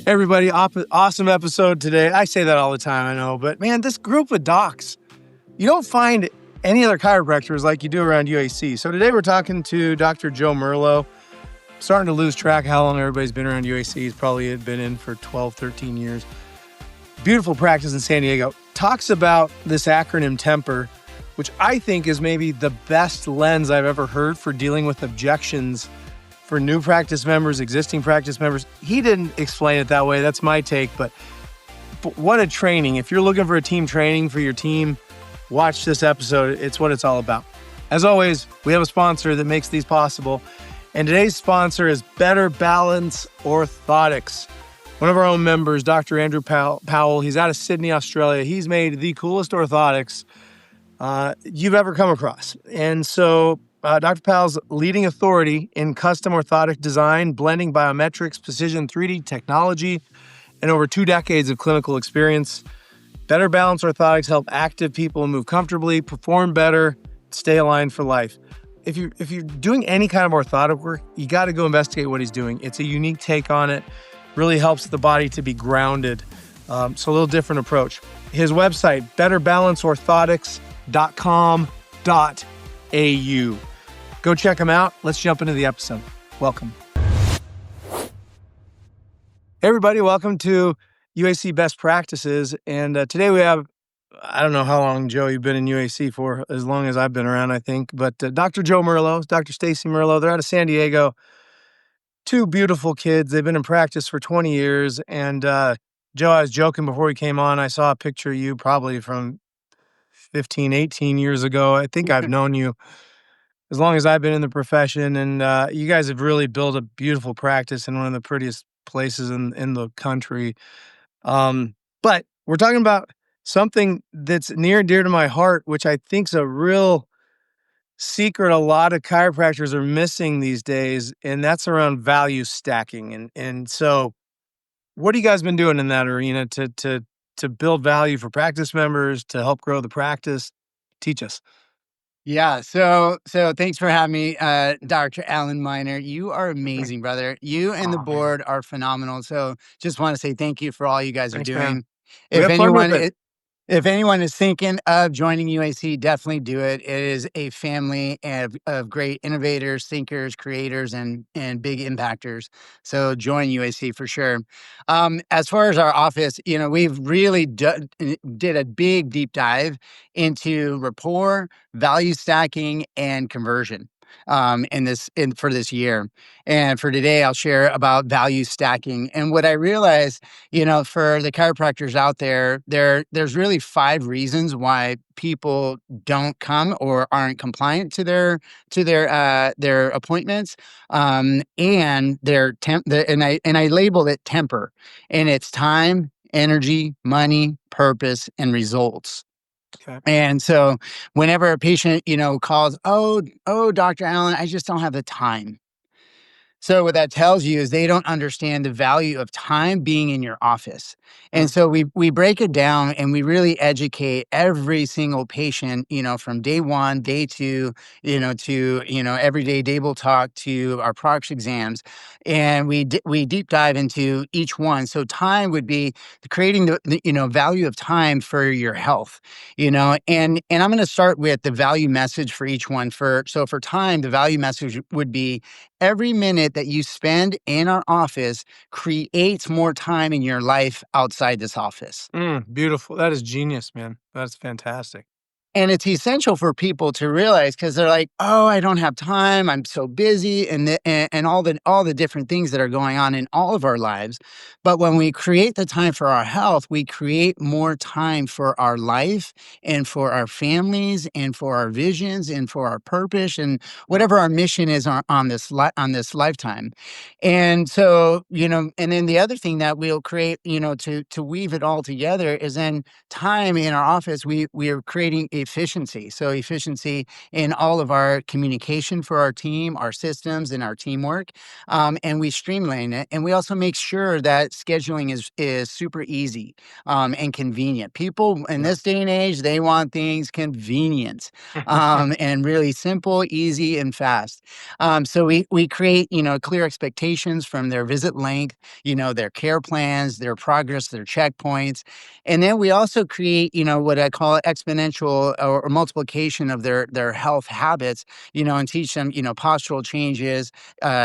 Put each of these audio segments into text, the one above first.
Everybody, awesome episode today. I say that all the time, I know, but man, this group of docs, you don't find any other chiropractors like you do around UAC. So today we're talking to Dr. Joe Merlo. Starting to lose track how long everybody's been around UAC. He's probably been in for 12, 13 years. Beautiful practice in San Diego. Talks about this acronym TEMPER, which I think is maybe the best lens I've ever heard for dealing with objections for new practice members, existing practice members. He didn't explain it that way. That's my take, but what a training. If you're looking for a team training for your team, watch this episode. It's what it's all about. As always, we have a sponsor that makes these possible. And today's sponsor is Better Balance Orthotics. One of our own members, Dr. Andrew Powell, he's out of Sydney, Australia. He's made the coolest orthotics you've ever come across. And so Dr. Powell's leading authority in custom orthotic design, blending biometrics, precision 3D technology, and over 2 decades of clinical experience. Better Balance Orthotics help active people move comfortably, perform better, stay aligned for life. If you're doing any kind of orthotic work, you got to go investigate what he's doing. It's a unique take on it. Really helps the body to be grounded. So a little different approach. His website, betterbalanceorthotics.com.au. Go check him out. Let's jump into the episode. Welcome. Hey everybody, welcome to UAC Best Practices. And today we have, I don't know how long, Joe, you've been in UAC for, as long as I've been around, I think. But Dr. Joe Merlo, Dr. Stacy Merlo, they're out of San Diego. 2 beautiful kids. They've been in practice for 20 years. And Joe, I was joking before we came on. I saw a picture of you probably from 15, 18 years ago. I think I've known you as long as I've been in the profession. And you guys have really built a beautiful practice in one of the prettiest places in the country. But we're talking about something that's near and dear to my heart, which I think is a real secret a lot of chiropractors are missing these days, and that's around value stacking. And so what have you guys been doing in that arena to build value for practice members, to help grow the practice? Teach us. Yeah. So thanks for having me, Dr. Alan Miner. You are amazing, brother. You and the board are phenomenal. So just want to say thank you for all you guys are doing. Man. If anyone is thinking of joining UAC, definitely do it. It is a family of great innovators, thinkers, creators, and big impactors. So join UAC for sure. As far as our office, we've really did a big deep dive into rapport, value stacking, and conversion for this year. And for today, I'll share about value stacking. And what I realized, for the chiropractors out there's really 5 reasons why people don't come or aren't compliant to their appointments. And I labeled it temper, and it's time, energy, money, purpose, and results. Okay. And so whenever a patient, calls, oh, Dr. Allen, I just don't have the time. So what that tells you is they don't understand the value of time being in your office. And so we break it down and we really educate every single patient, from day 1, day 2, to, everyday Dable talk to our products exams. And we deep dive into each one. So time would be creating the value of time for your health, and I'm going to start with the value message for each one. For time, the value message would be every minute that you spend in our office creates more time in your life outside this office. Beautiful. That is genius, man. That's fantastic. And it's essential for people to realize, because they're like, oh, I don't have time. I'm so busy, and all the different things that are going on in all of our lives. But when we create the time for our health, we create more time for our life and for our families and for our visions and for our purpose and whatever our mission is on this lifetime. And so, and then the other thing that we'll create, to weave it all together is then time in our office. We are creating efficiency. So efficiency in all of our communication for our team, our systems, and our teamwork. And we streamline it. And we also make sure that scheduling is super easy and convenient. People in Yeah. this day and age, they want things convenient and really simple, easy, and fast. So we create, clear expectations from their visit length, their care plans, their progress, their checkpoints. And then we also create, what I call exponential or multiplication of their health habits, and teach them, postural changes,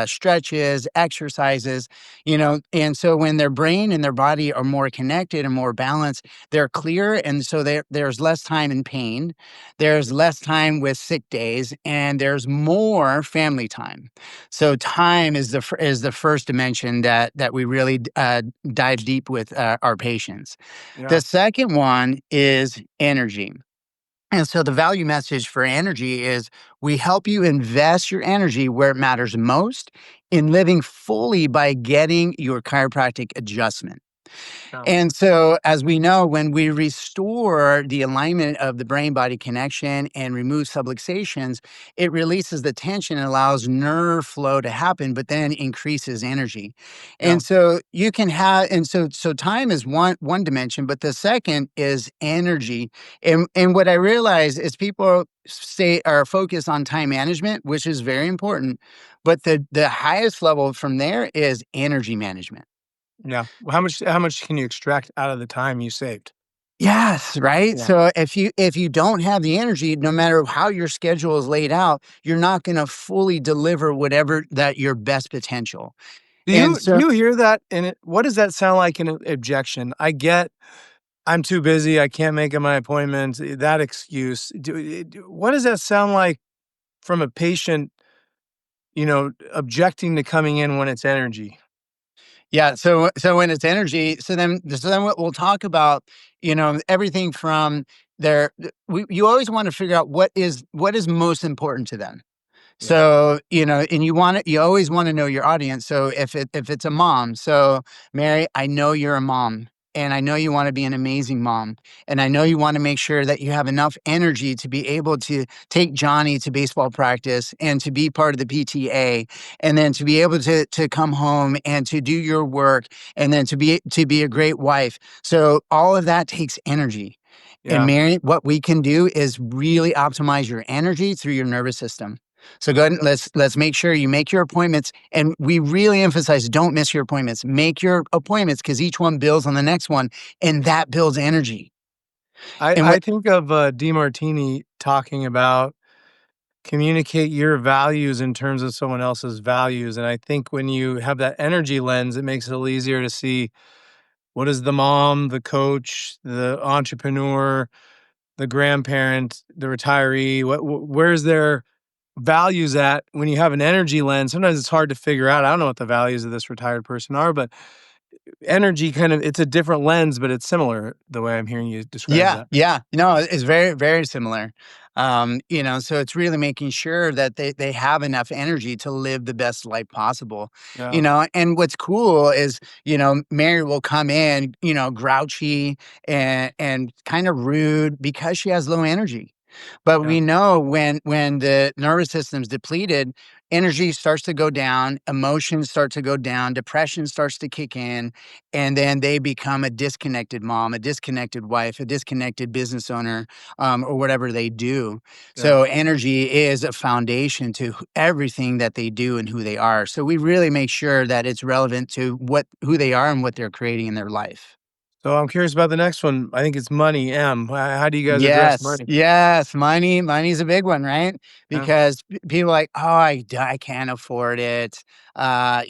stretches, exercises, and so when their brain and their body are more connected and more balanced, they're clear. And so there's less time in pain, there's less time with sick days, and there's more family time. So time is the first dimension that we really dive deep with our patients. Yeah. The second one is energy. And so the value message for energy is we help you invest your energy where it matters most in living fully by getting your chiropractic adjustment. Yeah. And so, as we know, when we restore the alignment of the brain body connection and remove subluxations, it releases the tension and allows nerve flow to happen, but then increases energy. Yeah. And so you can have, and so time is one dimension, but the second is energy. And what I realize is people say are focused on time management, which is very important, but the highest level from there is energy management. Yeah. How much can you extract out of the time you saved? Yes, right? Yeah. So if you don't have the energy, no matter how your schedule is laid out, you're not gonna fully deliver whatever that your best potential. Do And you do so you hear that in it? What does that sound like in an objection? I get I'm too busy. I can't make it my appointments. That excuse. What does that sound like from a patient, objecting to coming in when it's energy? yeah, so when it's energy, so then what we'll talk about, everything from you always wanna figure out what is most important to them. Yeah. So, and you always want to know your audience. So if it's a mom, so Mary, I know you're a mom and I know you want to be an amazing mom. And I know you want to make sure that you have enough energy to be able to take Johnny to baseball practice and to be part of the PTA and then to be able to come home and to do your work and then to be a great wife. So all of that takes energy. And Yeah. Mary, what we can do is really optimize your energy through your nervous system. So go ahead and let's make sure you make your appointments. And we really emphasize don't miss your appointments. Make your appointments because each one builds on the next one, and that builds energy. I And I what think of DeMartini talking about communicate your values in terms of someone else's values, and I think when you have that energy lens, it makes it a little easier to see what is the mom, the coach, the entrepreneur, the grandparent, the retiree, where's their values at when you have an energy lens. Sometimes it's hard to figure out. I don't know what the values of this retired person are, but energy kind of it's a different lens, but it's similar the way I'm hearing you describe Yeah, that. yeah. No, it's very, very similar. So it's really making sure that they have enough energy to live the best life possible. Yeah. And what's cool is, Mary will come in, grouchy and kind of rude because she has low energy. But Yeah. we know when the nervous system's depleted, energy starts to go down, emotions start to go down, depression starts to kick in, and then they become a disconnected mom, a disconnected wife, a disconnected business owner, or whatever they do. Yeah. So energy is a foundation to everything that they do and who they are. So we really make sure that it's relevant to who they are and what they're creating in their life. So I'm curious about the next one. I think it's money. How do you guys address Yes, money? yes, money's a big one, right? Yeah. Because people are like, "Oh, I can't afford it." I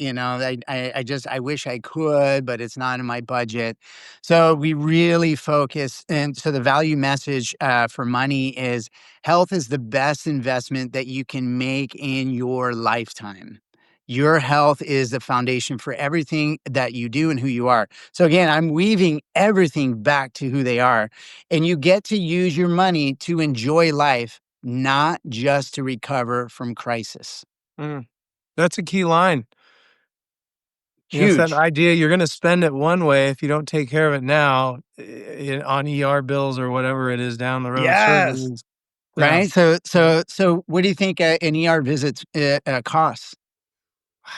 wish I could, but it's not in my budget. So we really focus, and so the value message for money is health is the best investment that you can make in your lifetime. Your health is the foundation for everything that you do and who you are. So again, I'm weaving everything back to who they are. And you get to use your money to enjoy life, not just to recover from crisis. Mm. That's a key line. It's that Huge. idea you're going to spend it one way if you don't take care of it now on ER bills or whatever it is down the road, Yes. surgeries. Yeah. Right? So Yeah. so so what do you think, an ER visit, costs?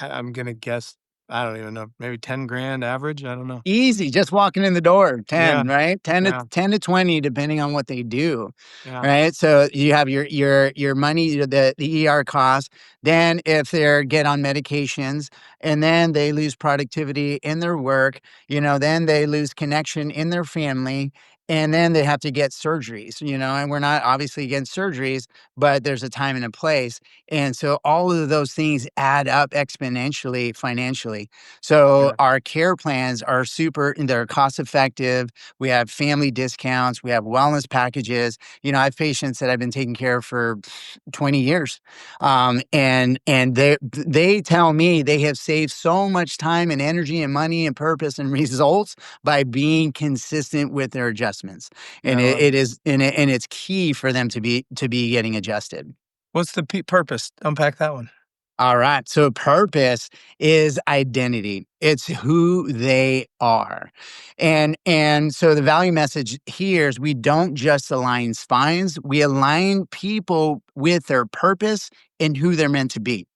I'm going to guess, I don't even know, maybe 10 grand average. I don't know. Easy, just walking in the door, Yeah. 10, right? 10 to Yeah. 10 to 20 depending on what they do, Yeah. right? So you have your money, the ER costs. Then if they get on medications and then they lose productivity in their work, then they lose connection in their family, and then they have to get surgeries, and we're not obviously against surgeries, but there's a time and a place. And so all of those things add up exponentially financially. So Yeah. our care plans are they're cost effective. We have family discounts, we have wellness packages. I have patients that I've been taking care of for 20 years. And they tell me they have saved so much time and energy and money and purpose and results by being consistent with their adjustments. Yeah. And I love it it. is and it's key for them to be getting adjusted. What's the purpose? Unpack that one. All right. So purpose is identity. It's who they are. And so the value message here is we don't just align spines, we align people with their purpose and who they're meant to be.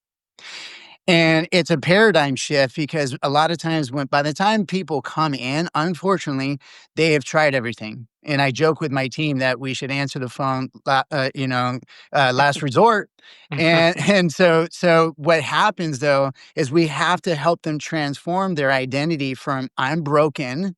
And it's a paradigm shift because a lot of times by the time people come in, unfortunately, they have tried everything. And I joke with my team that we should answer the phone, last resort. And so what happens though is we have to help them transform their identity from "I'm broken,"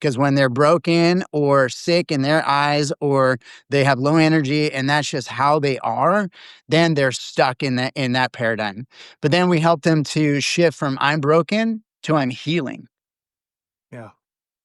because when they're broken or sick in their eyes or they have low energy and that's just how they are, then they're stuck in that paradigm. But then we help them to shift from "I'm broken" to "I'm healing." Yeah.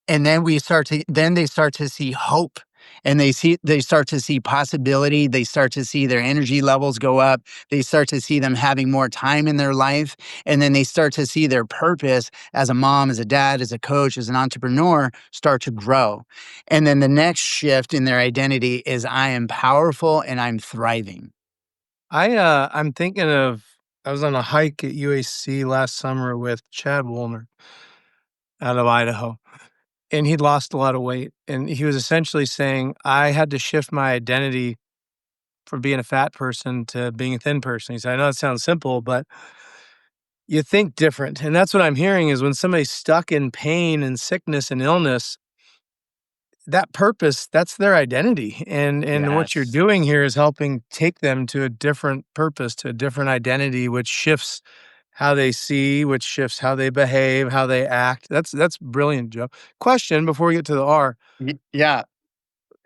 And then they start to see hope, and they start to see possibility, they start to see their energy levels go up, they start to see them having more time in their life, and then they start to see their purpose as a mom, as a dad, as a coach, as an entrepreneur start to grow. And then the next shift in their identity is "I am powerful and I'm thriving." I'm thinking of, I was on a hike at UAC last summer with Chad Woolner out of Idaho, and he'd lost a lot of weight. And he was essentially saying, I had to shift my identity from being a fat person to being a thin person. He said, I know it sounds simple, but you think different. And that's what I'm hearing is when somebody's stuck in pain and sickness and illness, that purpose, that's their identity. And what you're Yes. doing here is helping take them to a different purpose, to a different identity, which shifts how they see, which shifts how they behave, how they act. That's brilliant, Joe. Question before we get to the R. Yeah.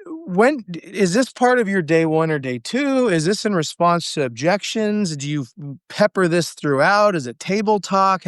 When is this part of your day one or day two? Is this in response to objections? Do you pepper this throughout? Is it table talk?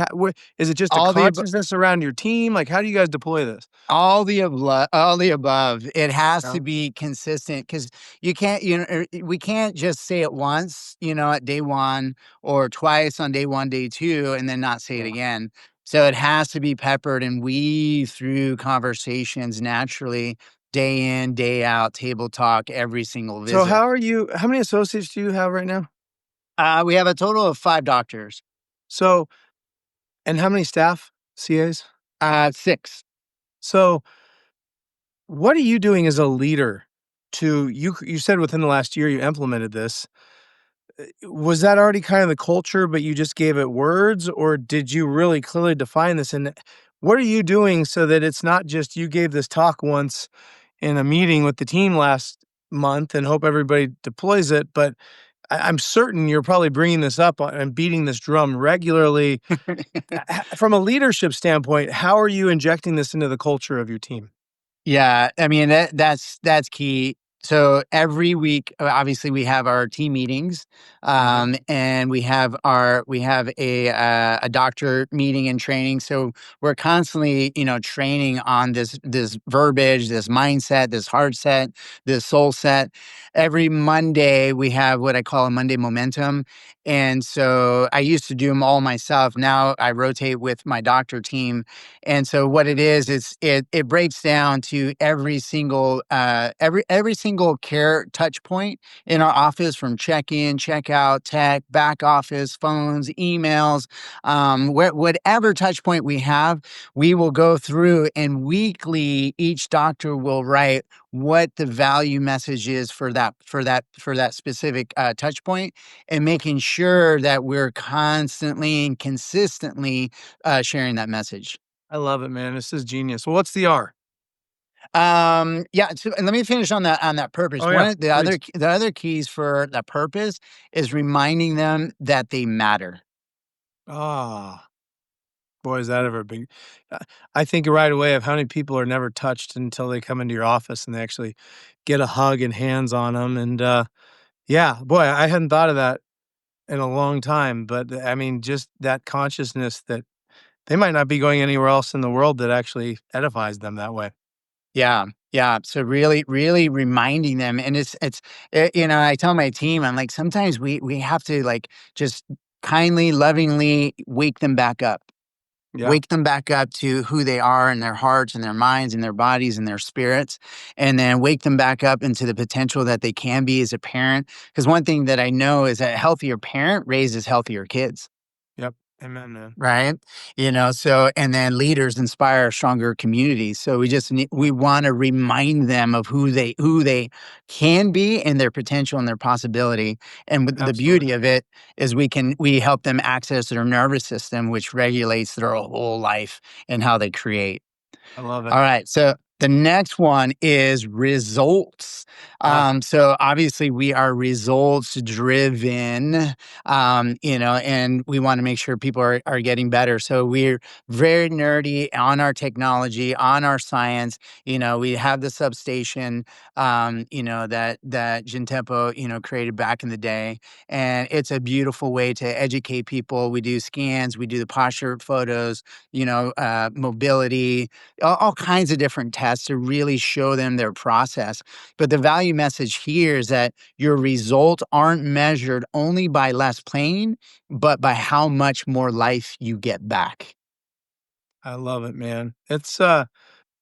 Is it just a All the ab- consciousness around your team? Like, how do you guys deploy this? All the above. It has Yeah, to be consistent because we can't just say it once, at day one or twice on day one, day two, and then not say it yeah. again. So it has to be peppered and weave through conversations naturally, day in, day out, table talk, every single So visit. how many associates do you have right now? We have a total of 5 doctors. So, and how many staff, CAs? 6. So, what are you doing as a leader you said within the last year you implemented this. Was that already kind of the culture, but you just gave it words, or did you really clearly define this? And what are you doing so that it's not just you gave this talk once in a meeting with the team last month and hope everybody deploys it, but I'm certain you're probably bringing this up and beating this drum regularly. From a leadership standpoint, how are you injecting this into the culture of your team? Yeah, I mean that's key. So every week, obviously, we have our team meetings, Mhm. and we have a doctor meeting and training. So we're constantly, training on this verbiage, this mindset, this heart set, this soul set. Every Monday, we have what I call a Monday momentum, And so I used to do them all myself. Now I rotate with my doctor team. And so what it is, it breaks down to every single care touch point in our office, from check-in, check-out, tech, back office, phones, emails, whatever touch point we have, we will go through, and weekly each doctor will write what the value message is for that specific touch point, and making sure that we're constantly and consistently sharing that message. I love it, man. This is genius. Well, what's the R? Yeah, so, and let me finish on that purpose. Oh, yeah, One of please. the other keys for that purpose is reminding them that they matter. Ah, boy, is that ever big. Uh, I think right away of how many people are never touched until they come into your office and they actually get a hug and hands on them. And yeah, boy, I hadn't thought of that in a long time. But I mean, just that consciousness that they might not be going anywhere else in the world that actually edifies them that way. Yeah, yeah. So really, really reminding them, and I tell my team, I'm like, sometimes we have to, like, just kindly, lovingly Yeah, wake them back up to who they are in their hearts and their minds and their bodies and their spirits, and then wake them back up into the potential that they can be as a parent. Because one thing that I know is that a healthier parent raises healthier kids. yep. Amen, man. Right. So, and then leaders inspire stronger communities. So we want to remind them of who they can be, and their potential and their possibility. And the Absolutely. beauty of it is we help them access their nervous system, which regulates their whole life and how they create. I love it. All right. So the next one is results. Ah, So obviously we are results driven, and we want to make sure people are getting better. So we're very nerdy on our technology, on our science. We have the substation, that Gentempo, created back in the day. And it's a beautiful way to educate people. We do scans, we do the posture photos, mobility, all kinds of different tests to really show them their process. But the value message here is that your results aren't measured only by less pain, but by how much more life you get back. I love it, man. It's did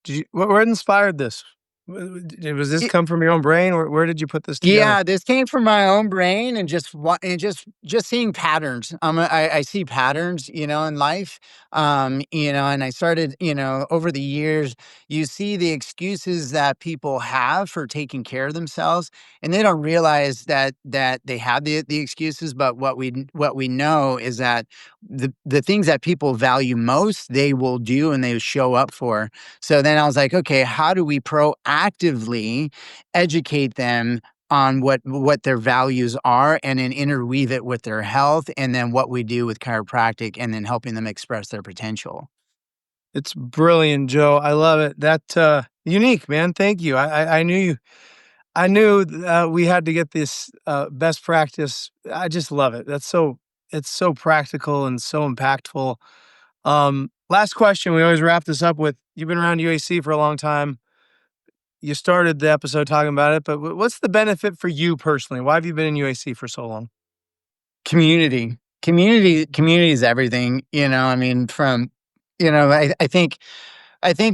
you what inspired this? Was this come from your own brain? Where did you put this together? Yeah, this came from my own brain, and just seeing patterns. I see patterns, in life. And I started, over the years, you see the excuses that people have for taking care of themselves, and they don't realize that they have the excuses. But what we know is that the things that people value most, they will do and they show up for. So then I was like, okay, how do we proactively educate them on what their values are, and then interweave it with their health, and then what we do with chiropractic, and then helping them express their potential. It's brilliant, Joe. I love it. That unique, man. Thank you. I knew you. I knew we had to get this best practice. I just love it. It's so practical and so impactful. Last question. We always wrap this up with: you've been around UAC for a long time. You started the episode talking about it, but what's the benefit for you personally? Why have you been in UAC for so long? Community is everything. I mean, from I think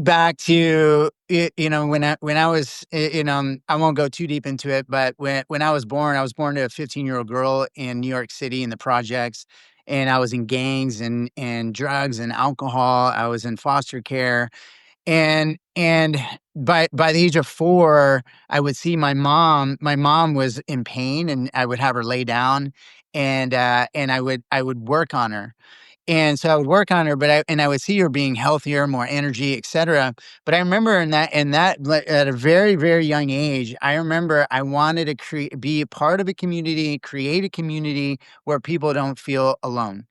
back to when I was I won't go too deep into it, but when I was born to a 15-year-old girl in New York City in the projects, and I was in gangs and drugs and alcohol. I was in foster care, and by the age of 4, I would see my mom. My mom was in pain, and I would have her lay down, and I would work on her. And so I would work on her, but I would see her being healthier, more energy, etc. But I remember at a very, very young age, I remember I wanted to be a part of a community, create a community where people don't feel alone.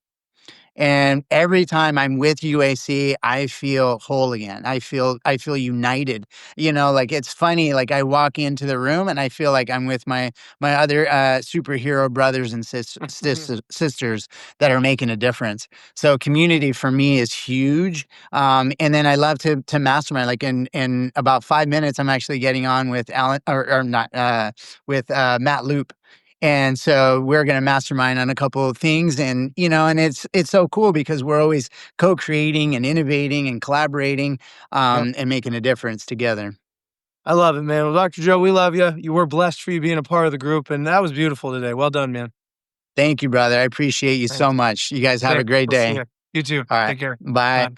And every time I'm with UAC, I feel whole again. I feel united. Like, it's funny. Like, I walk into the room and I feel like I'm with my other superhero brothers and sisters that are making a difference. So community for me is huge. And then I love to mastermind. Like, in about 5 minutes, I'm actually getting on with Alan, or not with Matt Loop. And so we're going to mastermind on a couple of things. And, and it's so cool because we're always co-creating and innovating and collaborating and making a difference together. I love it, man. Well, Dr. Joe, we love you. You were blessed for you being a part of the group, and that was beautiful today. Well done, man. Thank you, brother. I appreciate you so Thanks. much. You guys have a Same. great We'll see day. you. You too. All right. Take care. Bye. Bye.